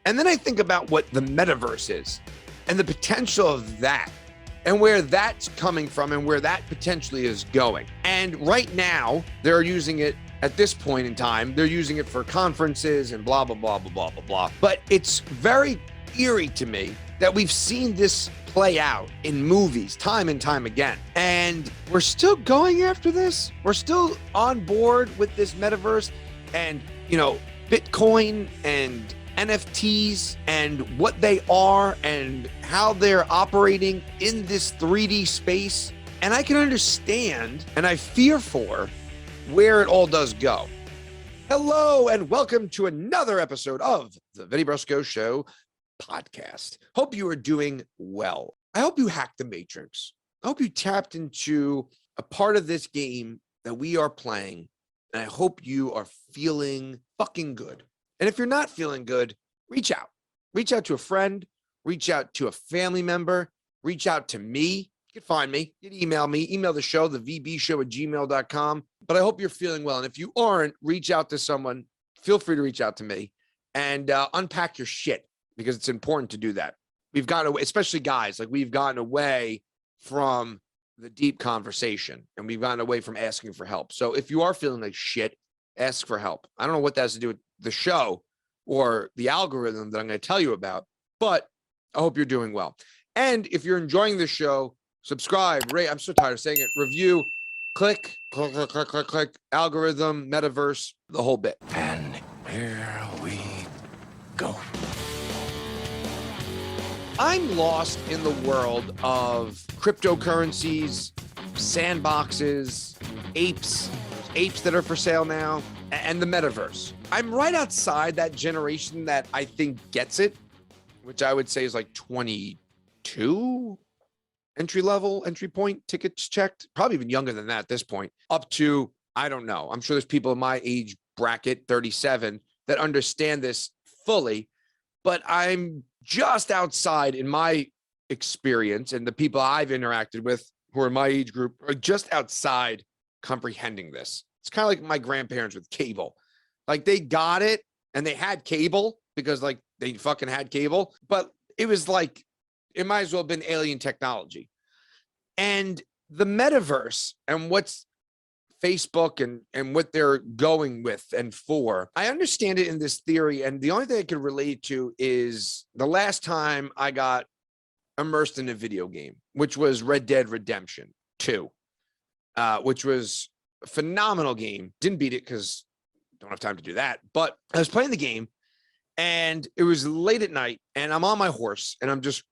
And then I think about what the metaverse is and the potential of that and where that's coming from and where that potentially is going. And right now, they're using it at this point in time. They're using it for conferences and blah, blah, blah, blah, blah, blah, blah. But it's very eerie to me that we've seen this play out in movies time and time again. And we're still going after this. We're still on board with this metaverse and, Bitcoin and NFTs and what they are and how they're operating in this 3D space. And I can understand and I fear for where it all does go. Hello and welcome to another episode of the Vinny Brusco Show podcast. Hope you are doing well. I hope you hacked the Matrix. I hope you tapped into a part of this game that we are playing. And I hope you are feeling fucking good. And if you're not feeling good, reach out. Reach out to a friend. Reach out to a family member. Reach out to me. You can find me. You can email me. Email the show, thevbshow@gmail.com. But I hope you're feeling well. And if you aren't, reach out to someone. Feel free to reach out to me and unpack your shit because it's important to do that. We've gotten away, especially guys, we've gotten away from the deep conversation and we've gotten away from asking for help. So if you are feeling like shit, ask for help. I don't know what that has to do with the show or the algorithm that I'm going to tell you about, but I hope you're doing well. And if you're enjoying the show, subscribe, rate, I'm so tired of saying it, review, click, algorithm, metaverse, the whole bit. And here we go. I'm lost in the world of cryptocurrencies, sandboxes, apes that are for sale now, and the metaverse. I'm right outside that generation that I think gets it, which I would say is like 22 entry point, tickets checked, probably even younger than that at this point, up to, I don't know. I'm sure there's people in my age bracket, 37, that understand this fully, but I'm just outside in my experience, and the people I've interacted with who are in my age group are just outside comprehending this. It's kind of like my grandparents with cable. They got it and they had cable because they fucking had cable, but it was it might as well have been alien technology. And the metaverse and what's Facebook and what they're going with and for, I understand it in this theory. And the only thing I could relate to is the last time I got immersed in a video game, which was Red Dead Redemption 2, which was a phenomenal game. Didn't beat it because don't have time to do that. But I was playing the game and it was late at night and I'm on my horse and I'm just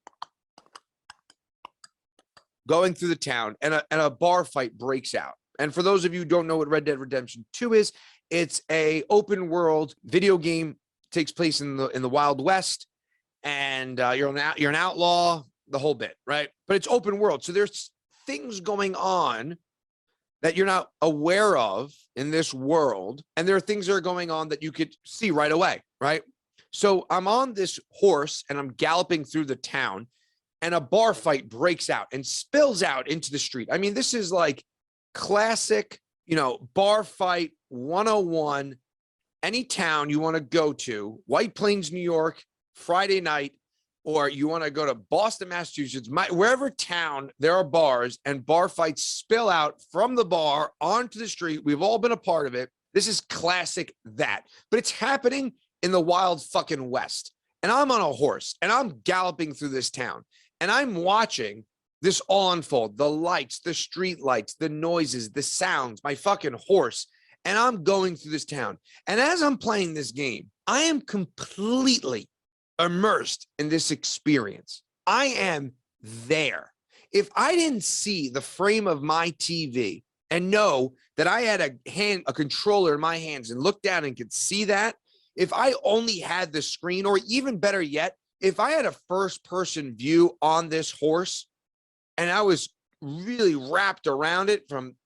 going through the town and a bar fight breaks out. And for those of you who don't know what Red Dead Redemption 2 is, it's a open world video game, takes place in the Wild West, and you're an outlaw, the whole bit, right? But it's open world. So there's things going on that you're not aware of in this world. And there are things that are going on that you could see right away, right? So I'm on this horse and I'm galloping through the town and a bar fight breaks out and spills out into the street. I mean, this is like classic, bar fight 101, any town you want to go to, White Plains, New York, Friday night, or you want to go to Boston, Massachusetts, wherever town there are bars and bar fights spill out from the bar onto the street. We've all been a part of it. This is classic that, but it's happening in the wild fucking West. And I'm on a horse and I'm galloping through this town and I'm watching this all unfold, the lights, the street lights, the noises, the sounds, my fucking horse. And I'm going through this town. And as I'm playing this game, I am completely immersed in this experience. I am there. If I didn't see the frame of my TV and know that I had a controller in my hands and looked down and could see that, if I only had the screen, or even better yet, if I had a first person view on this horse, and I was really wrapped around it from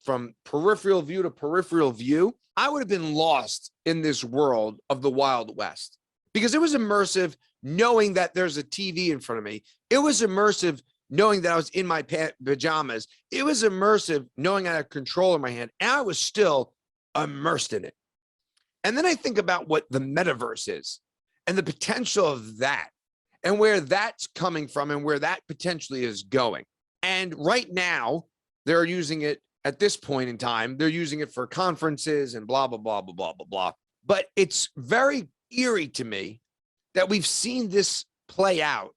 peripheral view to peripheral view, I would have been lost in this world of the Wild West because it was immersive knowing that there's a TV in front of me. It was immersive knowing that I was in my pajamas. It was immersive knowing I had a controller in my hand and I was still immersed in it. And then I think about what the metaverse is and the potential of that and where that's coming from and where that potentially is going. And right now, they're using it at this point in time. They're using it for conferences and blah, blah, blah, blah, blah, blah, blah. But it's very eerie to me that we've seen this play out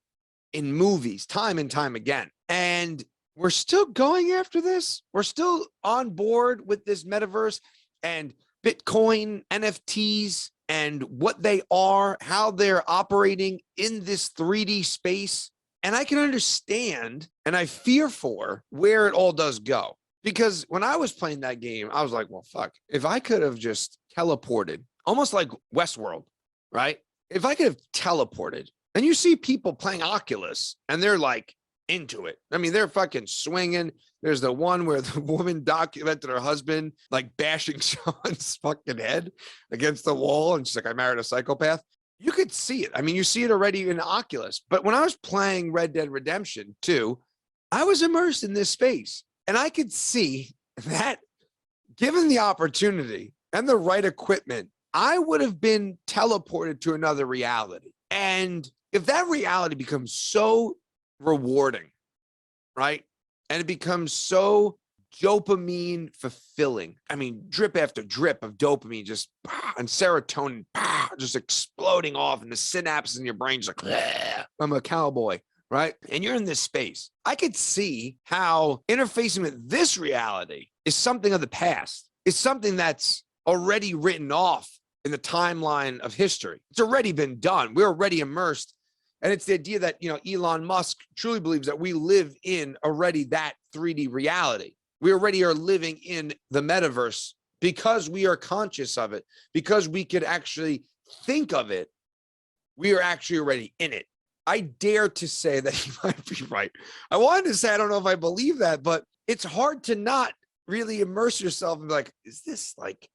in movies time and time again. And we're still going after this. We're still on board with this metaverse and Bitcoin, NFTs, and what they are, how they're operating in this 3D space. And I can understand, and I fear for where it all does go. Because when I was playing that game, I was like, well, fuck, if I could have just teleported, almost like Westworld, right? If I could have teleported, and you see people playing Oculus and they're like into it. I mean, they're fucking swinging. There's the one where the woman documented her husband like bashing Sean's fucking head against the wall. And she's like, I married a psychopath. You could see it. I mean, you see it already in Oculus. But when I was playing Red Dead Redemption 2, I was immersed in this space. And I could see that given the opportunity and the right equipment, I would have been teleported to another reality. And if that reality becomes so rewarding, right? And it becomes so dopamine fulfilling. I mean, drip after drip of dopamine just and serotonin just exploding off, and the synapses in your brain just like, I'm a cowboy, right? And you're in this space. I could see how interfacing with this reality is something of the past. It's something that's already written off in the timeline of history. It's already been done. We're already immersed. And it's the idea that, you know, Elon Musk truly believes that we live in already that 3D reality. We already are living in the metaverse because we are conscious of it, because we could actually think of it. We are actually already in it. I dare to say that he might be right. I wanted to say, I don't know if I believe that, but it's hard to not really immerse yourself and be like, is this like,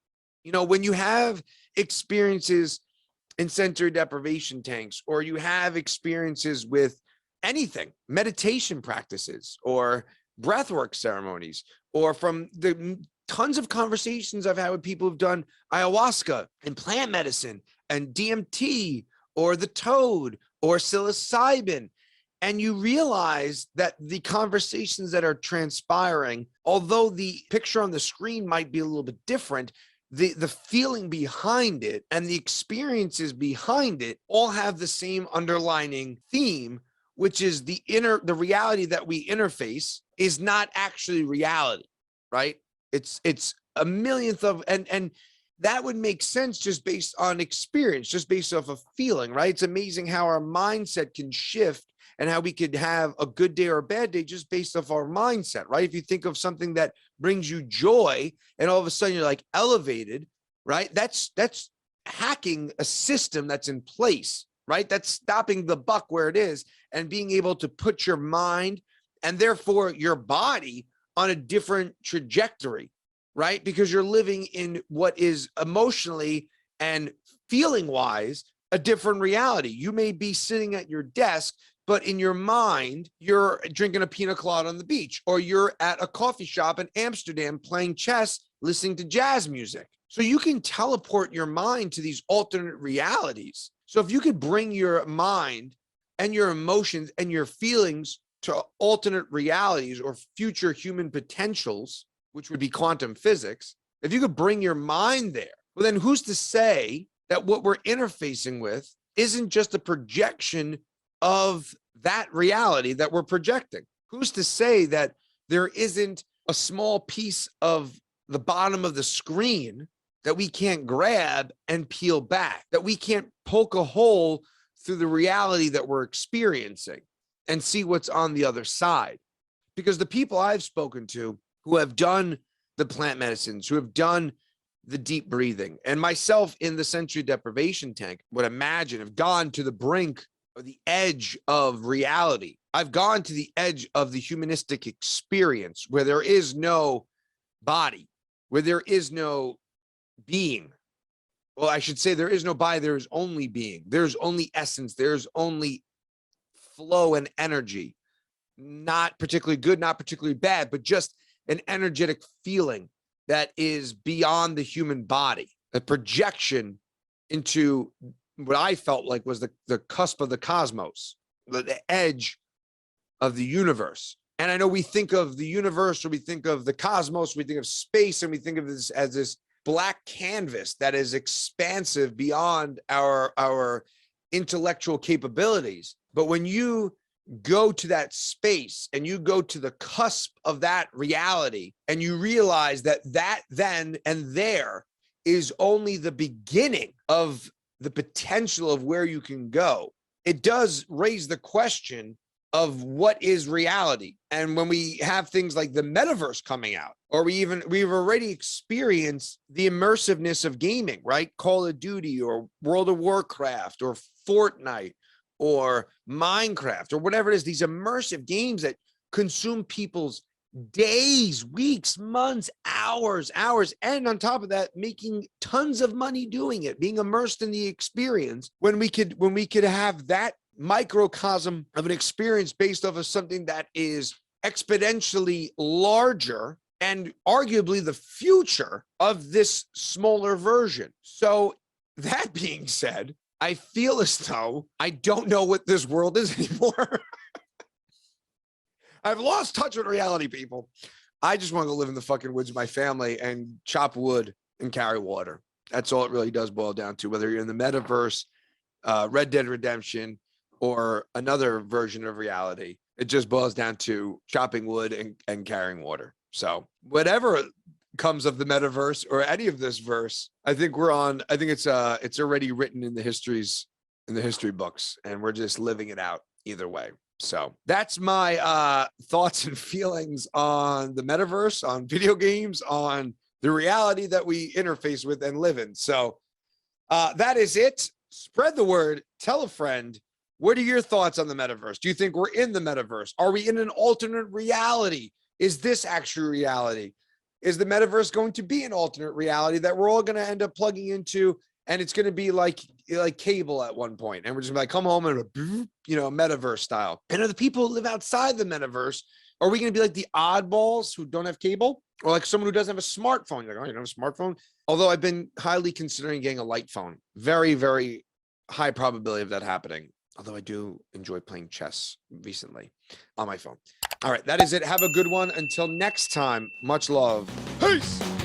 you know, when you have experiences in sensory deprivation tanks, or you have experiences with anything, meditation practices or breathwork ceremonies, or from the tons of conversations I've had with people who've done ayahuasca and plant medicine and DMT or the toad or psilocybin. And you realize that the conversations that are transpiring, although the picture on the screen might be a little bit different, the feeling behind it and the experiences behind it all have the same underlining theme, which is the reality that we interface is not actually reality, right? It's a millionth of, and that would make sense just based on experience, just based off of feeling, right? It's amazing how our mindset can shift and how we could have a good day or a bad day just based off our mindset, right? If you think of something that brings you joy and all of a sudden you're like elevated, right? That's hacking a system that's in place, right? That's stopping the buck where it is and being able to put your mind and therefore your body on a different trajectory, right? Because you're living in what is emotionally and feeling wise a different reality. You may be sitting at your desk, but in your mind, you're drinking a pina colada on the beach, or you're at a coffee shop in Amsterdam playing chess, listening to jazz music. So you can teleport your mind to these alternate realities. So if you could bring your mind and your emotions and your feelings to alternate realities or future human potentials, which would be quantum physics, if you could bring your mind there, well, then who's to say that what we're interfacing with isn't just a projection of that reality that we're projecting? Who's to say that there isn't a small piece of the bottom of the screen that we can't grab and peel back, that we can't poke a hole through the reality that we're experiencing and see what's on the other side? Because the people I've spoken to who have done the plant medicines, who have done the deep breathing, and myself in the sensory deprivation tank would imagine have gone to the brink or the edge of reality. I've gone to the edge of the humanistic experience where there is no body, where there is no being. Well, I should say there is no body, there is only being. There's only essence, there's only flow and energy. Not particularly good, not particularly bad, but just an energetic feeling that is beyond the human body, a projection into what I felt like was the cusp of the cosmos, the edge of the universe. And I know we think of the universe, or we think of the cosmos, we think of space, and we think of this as this black canvas that is expansive beyond our intellectual capabilities. But when you go to that space and you go to the cusp of that reality, and you realize that then and there is only the beginning of the potential of where you can go, it does raise the question of what is reality. And when we have things like the metaverse coming out, or we've already experienced the immersiveness of gaming, right? Call of Duty or World of Warcraft or Fortnite or Minecraft or whatever it is, these immersive games that consume people's days, weeks, months, hours, and on top of that, making tons of money doing it, being immersed in the experience, when we could have that microcosm of an experience based off of something that is exponentially larger and arguably the future of this smaller version. So that being said, I feel as though I don't know what this world is anymore. I've lost touch with reality, people. I just want to live in the fucking woods with my family and chop wood and carry water. That's all it really does boil down to, whether you're in the metaverse, Red Dead Redemption, or another version of reality. It just boils down to chopping wood and carrying water. So whatever comes of the metaverse or any of this verse, I think it's already written in the history books, and we're just living it out either way. So that's my thoughts and feelings on the metaverse, on video games, on the reality that we interface with and live in. So that is it. Spread the word, tell a friend. What are your thoughts on the metaverse? Do you think we're in the metaverse? Are we in an alternate reality? Is this actual reality? Is the metaverse going to be an alternate reality that we're all going to end up plugging into? And it's going to be like cable at one point. And we're just gonna, like, come home and, metaverse style. And are the people who live outside the metaverse, are we going to be like the oddballs who don't have cable? Or like someone who doesn't have a smartphone? You're like, oh, you don't have a smartphone? Although I've been highly considering getting a light phone. Very, very high probability of that happening. Although I do enjoy playing chess recently on my phone. All right, that is it. Have a good one. Until next time, much love. Peace.